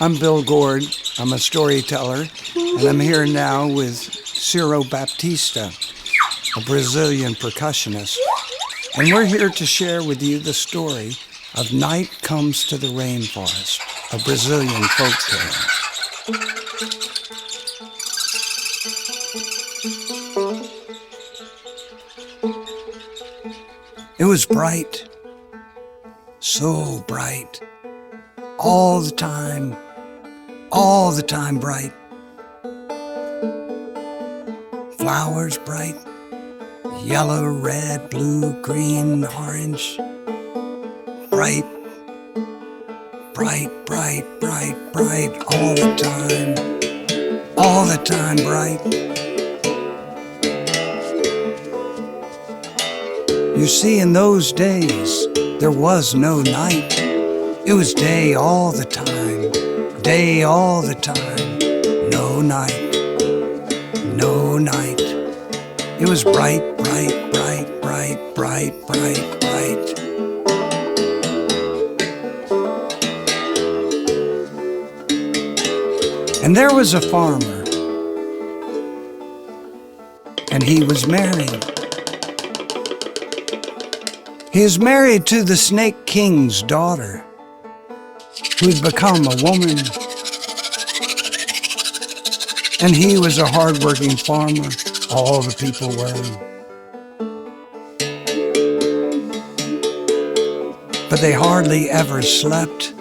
I'm Bill Gord. I'm a storyteller, and I'm here now with Cyro Baptista, a Brazilian percussionist. And we're here to share with you the story of Night Comes to the Rainforest, a Brazilian folktale. It was bright, so bright, all the time bright. Flowers bright, yellow, red, blue, green, orange. Bright, bright, bright, bright, bright, all the time bright. You see, in those days, there was no night. It was day all the time, day all the time. No night, no night. It was bright, bright, bright, bright, bright, bright, bright. And there was a farmer, and he was married. He is married to the Snake King's daughter, who'd become a woman. And he was a hard-working farmer. All the people were. But they hardly ever slept.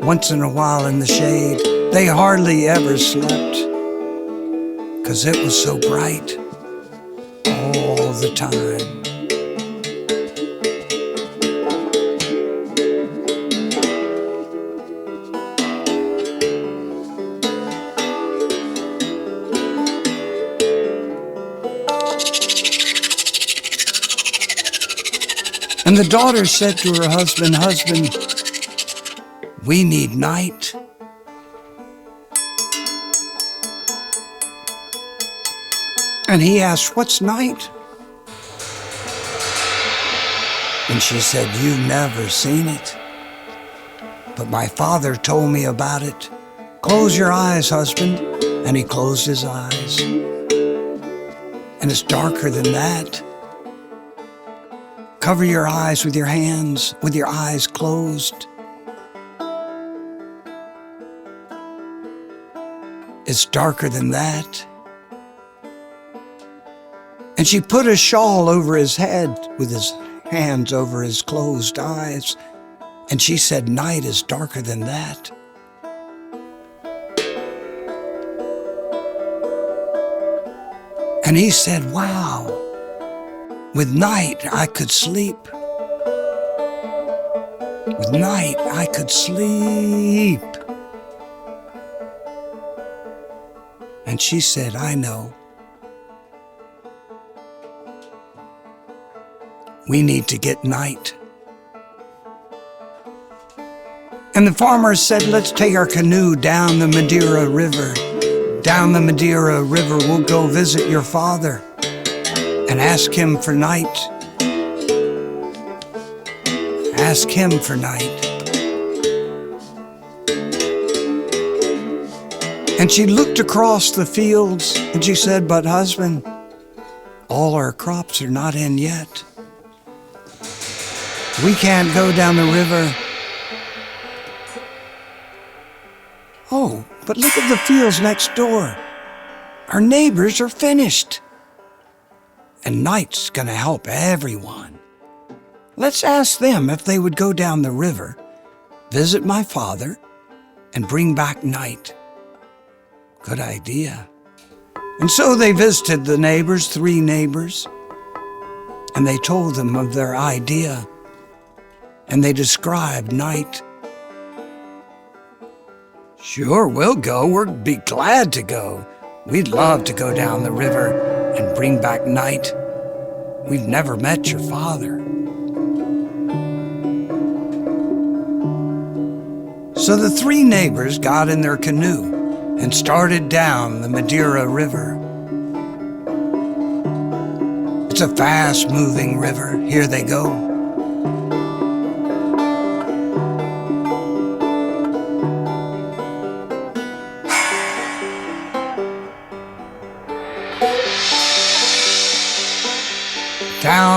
Once in a while in the shade, they hardly ever slept, 'cause it was so bright all the time. And the daughter said to her husband, "Husband, we need night." And he asked, "What's night?" And she said, "You've never seen it, but my father told me about it. Close your eyes, husband." And he closed his eyes. And it's darker than that. Cover your eyes with your hands, with your eyes closed. It's darker than that. And she put a shawl over his head with his hands over his closed eyes. And she said, "Night is darker than that." And he said, "Wow. With night, I could sleep. With night, I could sleep." And she said, "I know. We need to get night." And the farmer said, "Let's take our canoe down the Madeira River. Down the Madeira River, we'll go visit your father and ask him for night. Ask him for night." And she looked across the fields and she said, "But husband, all our crops are not in yet. We can't go down the river." "Oh, but look at the fields next door. Our neighbors are finished. And night's gonna help everyone. Let's ask them if they would go down the river, visit my father, and bring back night." Good idea. And so they visited the neighbors, 3 neighbors, and they told them of their idea, and they described night. "Sure, we'll go. We'd be glad to go. We'd love to go down the river and bring back night. We've never met your father." So the 3 neighbors got in their canoe and started down the Madeira River. It's a fast-moving river. Here they go.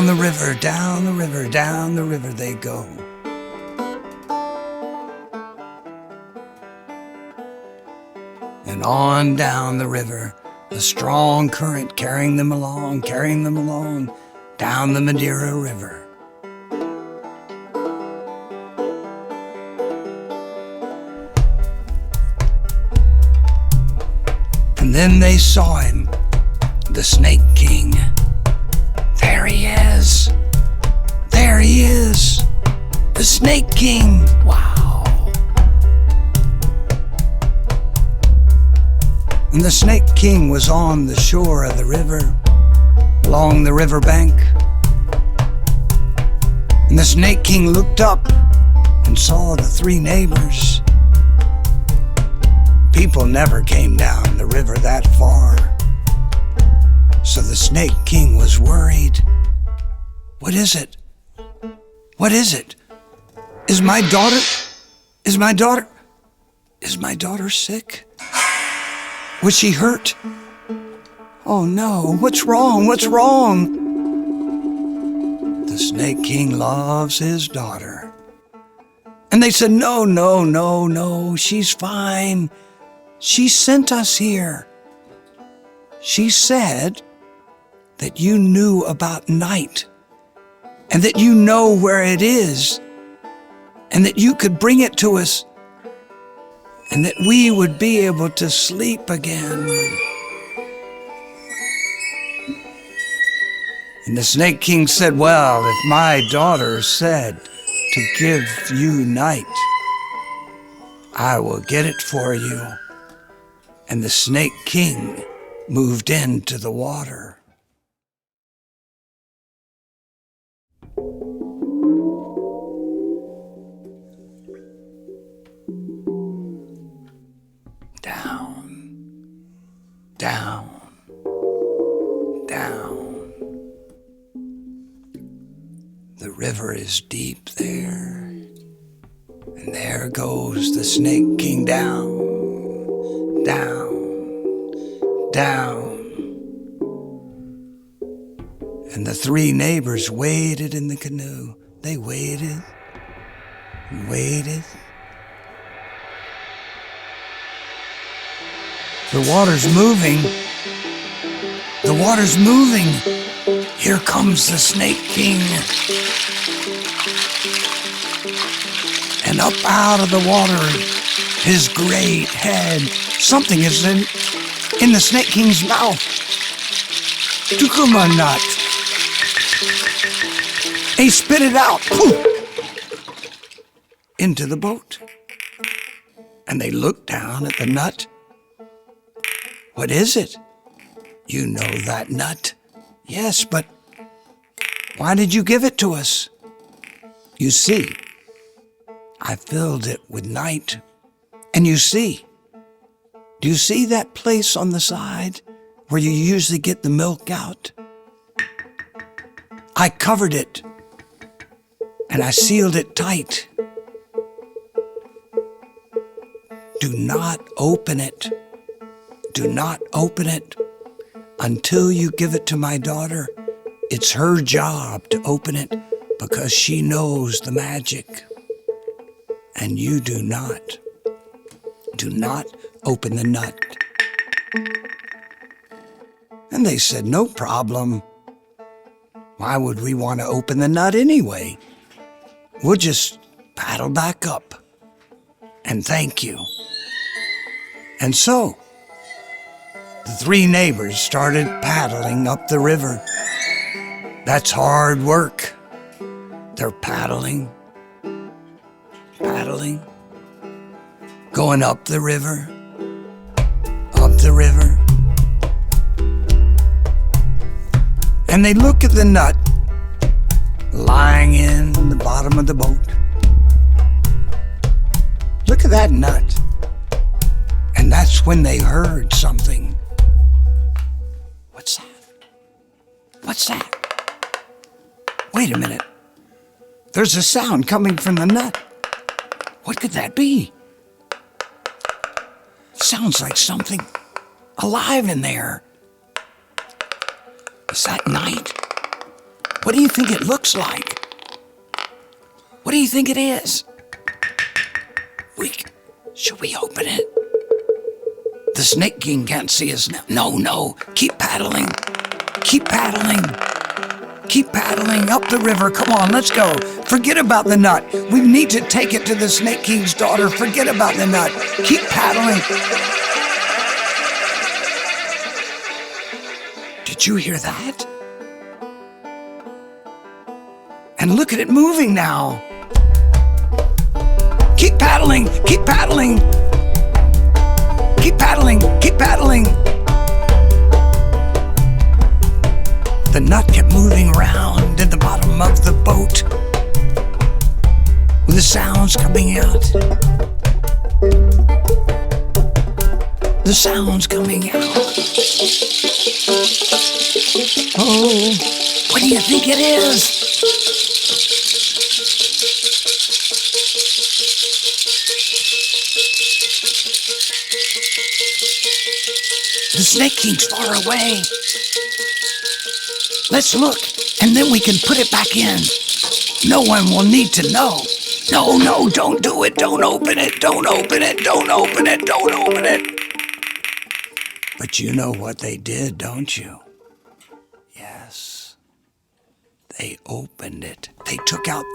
down the river, down the river, down the river they go. And on down the river, the strong current carrying them along, down the Madeira River. And then they saw him, the Snake King. There he is. There he is. The Snake King. Wow. And the Snake King was on the shore of the river, along the riverbank. And the Snake King looked up and saw the three neighbors. People never came down the river that far. So the Snake King was worried. What is it? What is it? Is my daughter sick? Was she hurt? Oh no, what's wrong? What's wrong? The Snake King loves his daughter. And they said, no, she's fine. She sent us here. She said that you knew about night and that you know where it is and that you could bring it to us and that we would be able to sleep again. And the Snake King said, well, if my daughter said to give you night, I will get it for you. And the Snake King moved into the water. Down, down, down. The river is deep there, and there goes the Snake King down. Down. And the three neighbors waited in the canoe. They waited and waited. The water's moving. The water's moving. Here comes the Snake King. And up out of the water, his great head. Something is in the Snake King's mouth. Tukuma nut. He spit it out. Poof, into the boat. And they looked down at the nut. What is it? You know that nut. Yes, but why did you give it to us? You see, I filled it with night. And you see, do you see that place on the side where you usually get the milk out? I covered it and I sealed it tight. Do not open it. Do not open it until you give it to my daughter. It's her job to open it because she knows the magic. And you do not. Do not open the nut. And they said, no problem. Why would we want to open the nut anyway? We'll just paddle back up and thank you. And so, the three neighbors started paddling up the river. That's hard work. They're paddling, going up the river. And they look at the nut lying in the bottom of the boat. Look at that nut. And that's when they heard something. What's that? What's that? Wait a minute. There's a sound coming from the nut. What could that be? Sounds like something alive in there. Is that night? What do you think it looks like? What do you think it is? Should we open it? The Snake King can't see us now. No, keep paddling. Keep paddling. Keep paddling up the river. Come on, let's go. Forget about the nut. We need to take it to the Snake King's daughter. Forget about the nut. Keep paddling. Did you hear that? And look at it moving now. Keep paddling, keep paddling. Keep paddling, keep paddling. The nut kept moving around in the bottom of the boat with the sounds coming out. The sounds coming out. Oh, what do you think it is? The Snake King's far away. Let's look, and then we can put it back in. No one will need to know. No, don't do it. Don't open it. Don't open it. Don't open it. Don't open it. But you know what they did, don't you? Yes. They opened it. They took out...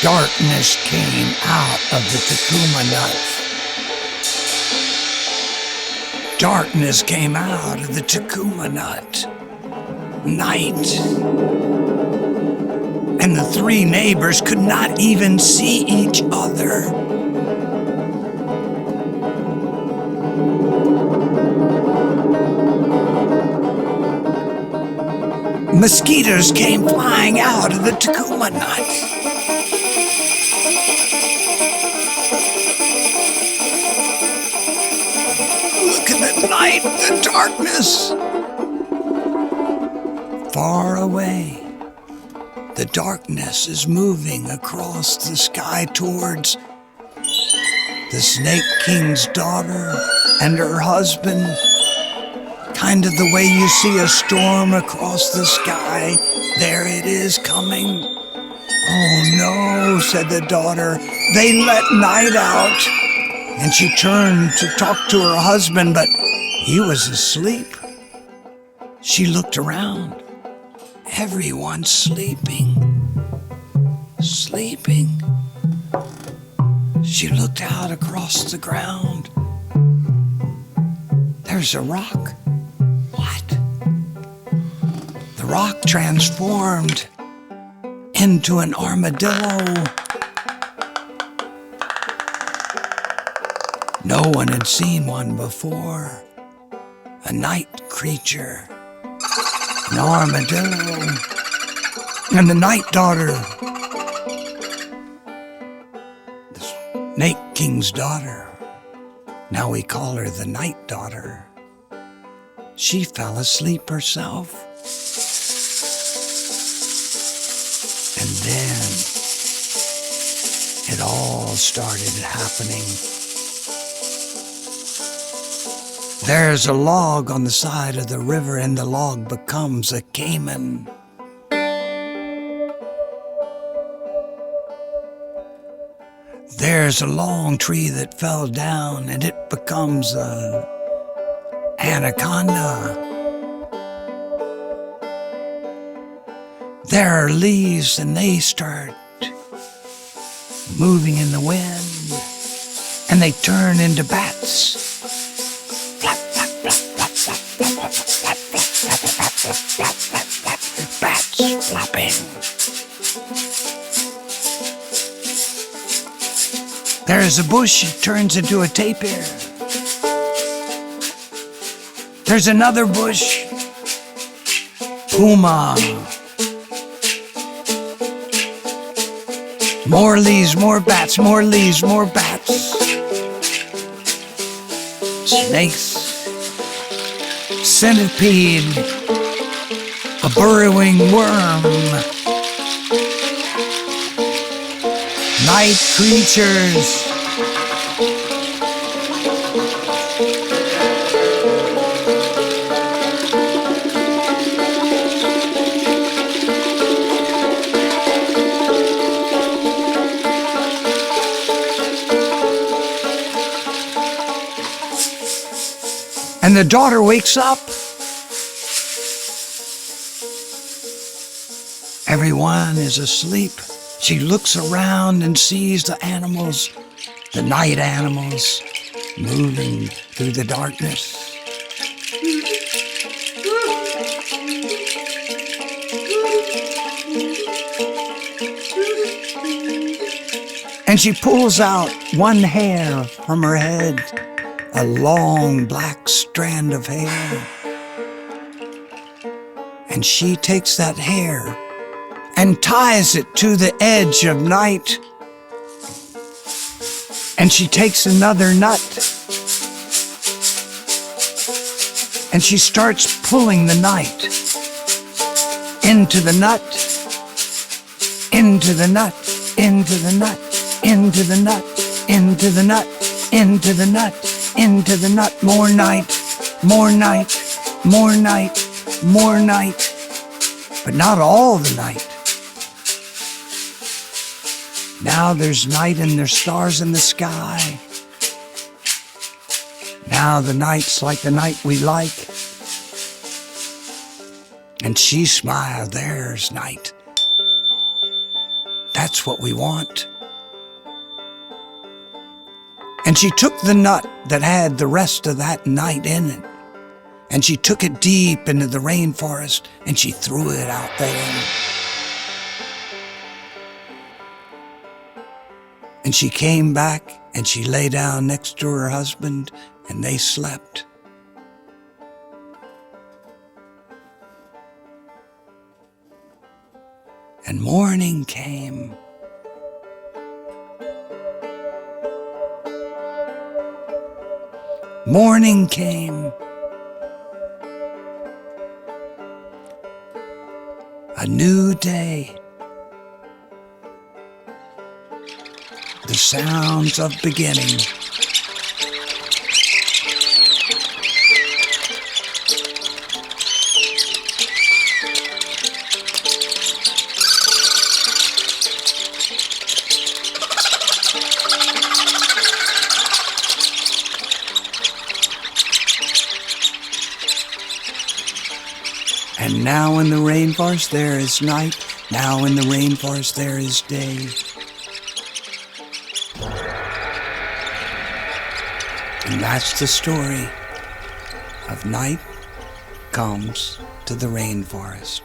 Darkness came out of the Takuma nut. Darkness came out of the Takuma nut. Night. And the three neighbors could not even see each other. Mosquitoes came flying out of the Takuma nut. Look at the night, the darkness. Far away, the darkness is moving across the sky towards the Snake King's daughter and her husband. Kind of the way you see a storm across the sky. There it is coming. Oh no, said the daughter. They let night out. And she turned to talk to her husband, but he was asleep. She looked around. Everyone's sleeping. Sleeping. She looked out across the ground. There's a rock. What? The rock transformed into an armadillo. No one had seen one before. A night creature. An armadillo. And the night daughter. The Snake King's daughter. Now we call her the night daughter. She fell asleep herself. And then it all started happening. There's a log on the side of the river, and the log becomes a caiman. There's a long tree that fell down, and it becomes a anaconda. There are leaves, and they start moving in the wind, and they turn into bats. Flap, flap, flap, flap, flap, flap, flap, flap, flap, flap, flap, flap, flap, flap, flap, bats flapping. There's a bush, it turns into a tapir. There's another bush, puma. More leaves, more bats, more leaves, more bats. Snakes, centipede, a burrowing worm. night creatures. And the daughter wakes up. Everyone is asleep. She looks around and sees the animals, the night animals, moving through the darkness. And she pulls out one hair from her head, a long black strand of hair. And she takes that hair and ties it to the edge of night. And she takes another nut and she starts pulling the night into the nut, into the nut, into the nut, into the nut, into the nut, into the nut, into the nut. More night, more night, more night, more night, but not all the night. Now there's night and there's stars in the sky. Now the night's like the night we like. And she smiled, there's night. That's what we want. And she took the nut that had the rest of that night in it, and she took it deep into the rainforest, and she threw it out there. And she came back, and she lay down next to her husband, and they slept. And morning came. Morning came. A new day. The sounds of beginning. And now in the rainforest there is night. Now in the rainforest there is day. And that's the story of night comes to the rainforest.